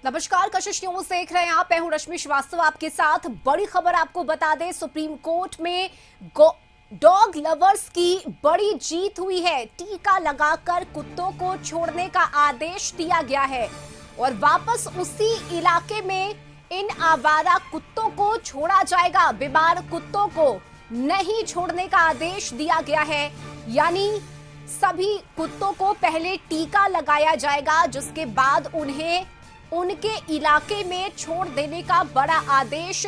नमस्कार, कशिश न्यूज देख रहे हैं आप। मैं हूं रश्मि श्रीवास्तव आपके साथ। बड़ी खबर आपको बता दें, सुप्रीम कोर्ट में डॉग लवर्स की बड़ी जीत हुई है। टीका लगाकर कुत्तों को छोड़ने का आदेश दिया गया है और वापस उसी इलाके में इन आवारा कुत्तों को छोड़ा जाएगा। बीमार कुत्तों को नहीं छोड़ने का आदेश दिया गया है, यानी सभी कुत्तों को पहले टीका लगाया जाएगा, जिसके बाद उन्हें उनके इलाके में छोड़ देने का बड़ा आदेश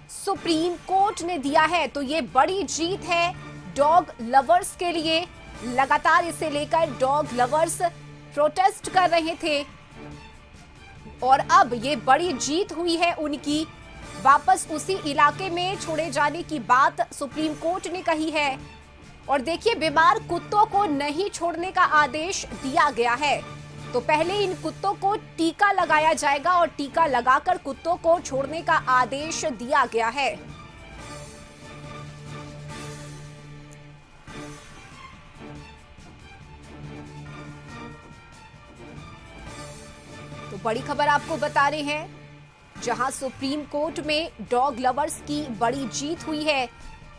सुप्रीम कोर्ट ने दिया है। तो ये बड़ी जीत है डॉग लवर्स के लिए। लगातार इसे लेकर डॉग लवर्स प्रोटेस्ट कर रहे थे और अब ये बड़ी जीत हुई है उनकी। वापस उसी इलाके में छोड़े जाने की बात सुप्रीम कोर्ट ने कही है। और देखिए, बीमार कुत्तों को नहीं छोड़ने का आदेश दिया गया है। तो पहले इन कुत्तों को टीका लगाया जाएगा और टीका लगाकर कुत्तों को छोड़ने का आदेश दिया गया है। तो बड़ी खबर आपको बता रहे हैं, जहां सुप्रीम कोर्ट में डॉग लवर्स की बड़ी जीत हुई है।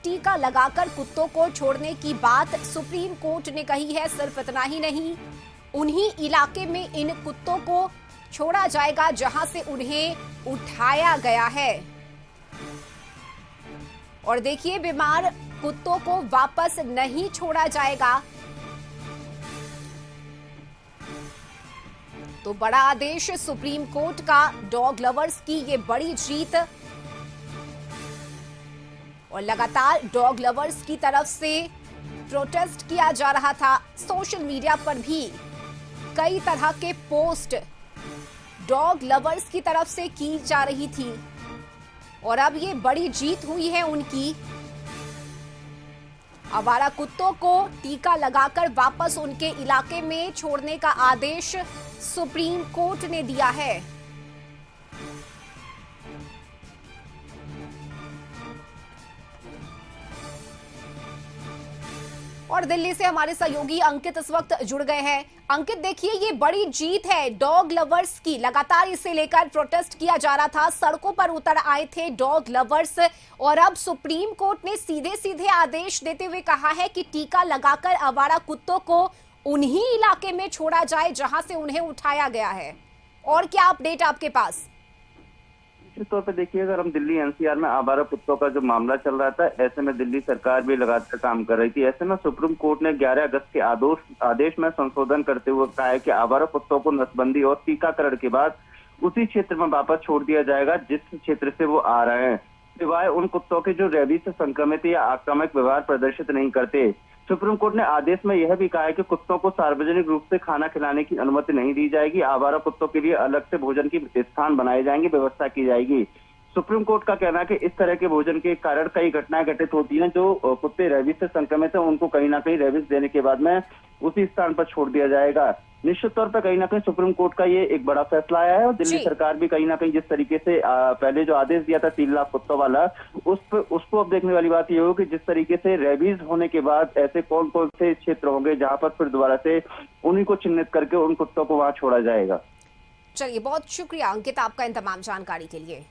टीका लगाकर कुत्तों को छोड़ने की बात सुप्रीम कोर्ट ने कही है। सिर्फ इतना ही नहीं, उन्हीं इलाके में इन कुत्तों को छोड़ा जाएगा जहां से उन्हें उठाया गया है। और देखिए, बीमार कुत्तों को वापस नहीं छोड़ा जाएगा। तो बड़ा आदेश सुप्रीम कोर्ट का, डॉग लवर्स की ये बड़ी जीत। और लगातार डॉग लवर्स की तरफ से प्रोटेस्ट किया जा रहा था। सोशल मीडिया पर भी कई तरह के पोस्ट डॉग लवर्स की तरफ से की जा रही थी और अब ये बड़ी जीत हुई है उनकी। आवारा कुत्तों को टीका लगाकर वापस उनके इलाके में छोड़ने का आदेश सुप्रीम कोर्ट ने दिया है। और दिल्ली से हमारे सहयोगी अंकित इस वक्त जुड़ गए हैं। अंकित, देखिए, ये बड़ी जीत है डॉग लवर्स की। लगातार इसे लेकर प्रोटेस्ट किया जा रहा था, सड़कों पर उतर आए थे डॉग लवर्स और अब सुप्रीम कोर्ट ने सीधे सीधे आदेश देते हुए कहा है कि टीका लगाकर आवारा कुत्तों को उन्हीं इलाके में छोड़ा जाए जहां से उन्हें उठाया गया है। और क्या अपडेट आपके पास? निश्चित तौर पर देखिए, अगर हम दिल्ली एनसीआर में आवारा कुत्तों का जो मामला चल रहा था, ऐसे में दिल्ली सरकार भी लगातार काम कर रही थी। ऐसे में सुप्रीम कोर्ट ने 11 अगस्त के आदेश में संशोधन करते हुए कहा है कि आवारा कुत्तों को नसबंदी और टीकाकरण के बाद उसी क्षेत्र में वापस छोड़ दिया जाएगा जिस क्षेत्र से वो आ रहे हैं, सिवाय उन कुत्तों के जो रेबीज से संक्रमित या आक्रामक व्यवहार प्रदर्शित नहीं करते। सुप्रीम कोर्ट ने आदेश में यह भी कहा है कि कुत्तों को सार्वजनिक रूप से खाना खिलाने की अनुमति नहीं दी जाएगी। आवारा कुत्तों के लिए अलग से भोजन की स्थान बनाए जाएंगे, व्यवस्था की जाएगी। सुप्रीम कोर्ट का कहना है कि इस तरह के भोजन के कारण कई घटनाएं घटित होती हैं। जो कुत्ते रेबीज से संक्रमित हैं, उनको कहीं ना कहीं रेबीज देने के बाद में उसी स्थान पर छोड़ दिया जाएगा। निश्चित तौर पर कहीं ना कहीं सुप्रीम कोर्ट का ये एक बड़ा फैसला आया है और दिल्ली सरकार भी कहीं ना कहीं जिस तरीके से पहले जो आदेश दिया था 3 लाख कुत्तों वाला, उसको अब देखने वाली बात ये होगी कि जिस तरीके से रेबीज होने के बाद ऐसे कौन कौन से क्षेत्र होंगे जहां पर फिर दोबारा से उन्हीं को चिन्हित करके उन कुत्तों को वहां छोड़ा जाएगा। चलिए, बहुत शुक्रिया अंकित आपका इन तमाम जानकारी के लिए।